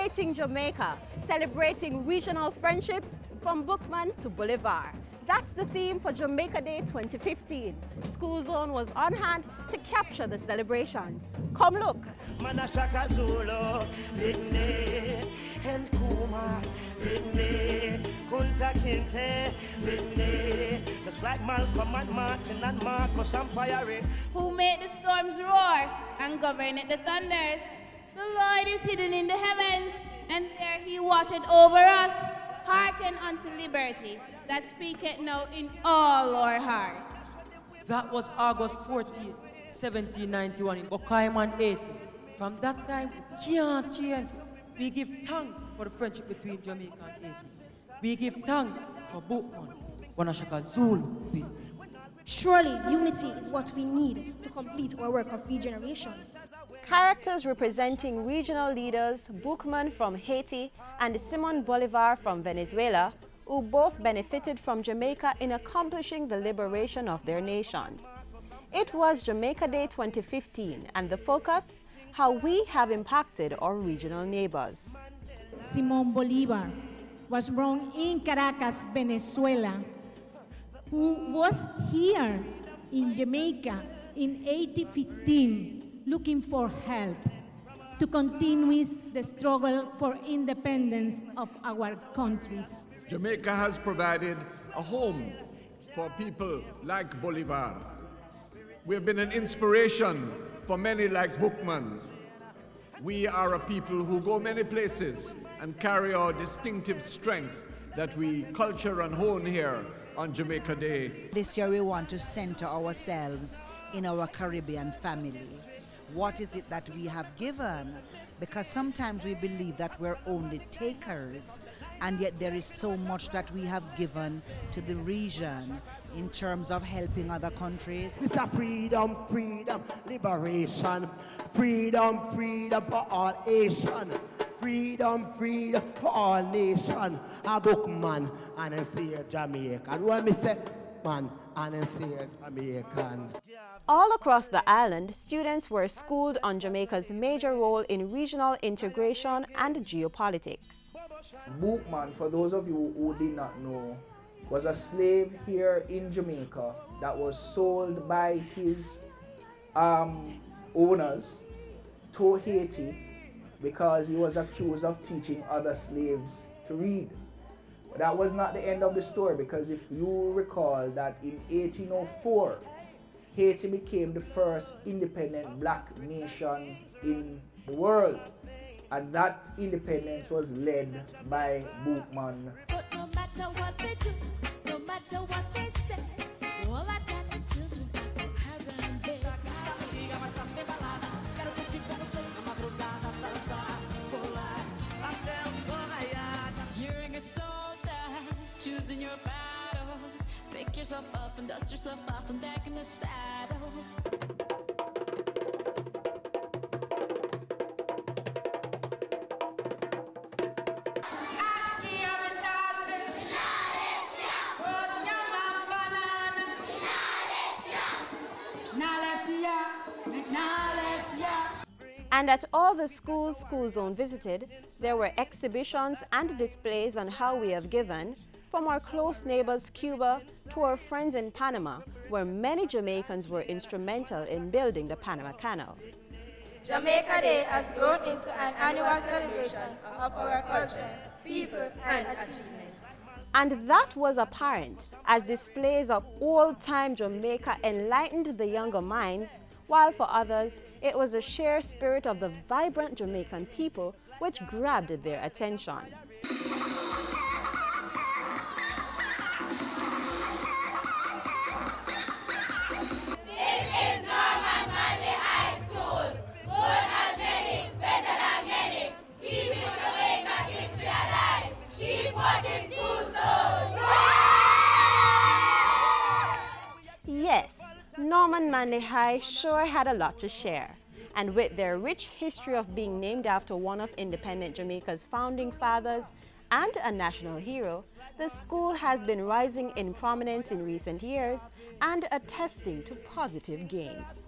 Celebrating Jamaica, celebrating regional friendships from Boukman to Bolivar. That's the theme for Jamaica Day 2015. School Zone was on hand to capture the celebrations. Come look. Who made the storms roar and governed the thunders? The Lord is hidden in the heavens, and there he watcheth over us. Hearken unto liberty, that speaketh now in all our hearts. That was August 14, 1791 in Boukman, Haiti. From that time, we can't change. We give thanks for the friendship between Jamaica and Haiti. We give thanks for Boukman, Wanashaka Zulu people. Surely unity is what we need to complete our work of regeneration. Characters representing regional leaders, Boukman from Haiti and Simon Bolivar from Venezuela, who both benefited from Jamaica in accomplishing the liberation of their nations. It was Jamaica Day 2015, and the focus, how we have impacted our regional neighbors. Simon Bolivar was born in Caracas, Venezuela, who was here in Jamaica in 1815 looking for help to continue the struggle for independence of our countries. Jamaica has provided a home for people like Bolivar. We have been an inspiration for many like Boukman. We are a people who go many places and carry our distinctive strength that we culture and hone here on Jamaica Day. This year we want to center ourselves in our Caribbean family. What is it that we have given? Because sometimes we believe that we're only takers, and yet there is so much that we have given to the region in terms of helping other countries. It's a freedom, freedom, liberation. Freedom, freedom for all Haitian. Freedom, freedom for all nation. A Boukman and a say Jamaican. When me say man and a say Jamaican. All across the island, students were schooled on Jamaica's major role in regional integration and geopolitics. Boukman, for those of you who did not know, was a slave here in Jamaica that was sold by his owners to Haiti because he was accused of teaching other slaves to read. But that was not the end of the story, because if you recall that in 1804, Haiti became the first independent black nation in the world. And that independence was led by Boukman. But no matter what they do, no matter what they say, all I got the children have and beg. You're a good soldier, choosing your battle. Pick yourself up and dust yourself off and back in the saddle. And at all the schools School Zone visited, there were exhibitions and displays on how we have given, from our close neighbors Cuba to our friends in Panama, where many Jamaicans were instrumental in building the Panama Canal. Jamaica Day has grown into an annual celebration of our culture, people, and achievements. And that was apparent as displays of old-time Jamaica enlightened the younger minds, while for others, it was the sheer spirit of the vibrant Jamaican people which grabbed their attention. Yes, Norman Manley High sure had a lot to share. And with their rich history of being named after one of independent Jamaica's founding fathers and a national hero, the school has been rising in prominence in recent years and attesting to positive gains.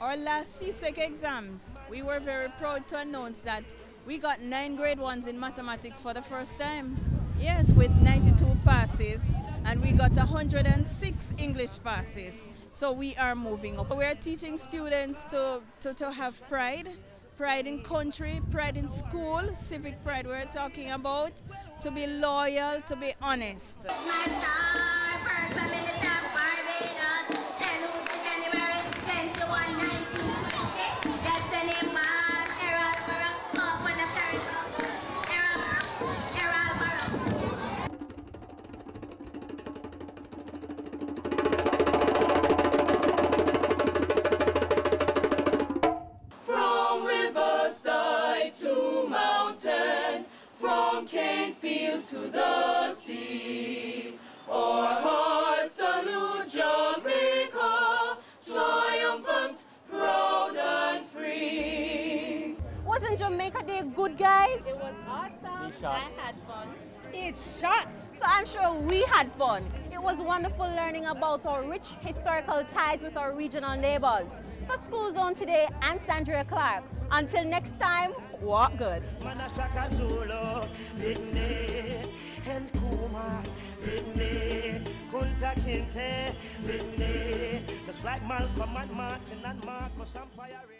Our last CSEC exams, we were very proud to announce that We got 9 grade 1s in mathematics for the first time. Yes, with 92 passes, and we got 106 English passes. So we are moving up. We are teaching students to have pride in country, pride in school, civic pride we're talking about, to be loyal, to be honest. To the sea, our hearts salute Jamaica, triumphant, proud and free. Wasn't Jamaica Day good, guys? It was awesome. I had fun. It shot. So I'm sure we had fun. It was wonderful learning about our rich historical ties with our regional neighbors. For School Zone today, I'm Sandrea Clarke. Until next time, walk good. Looks like Malcolm and Martin and Marcus and Fire.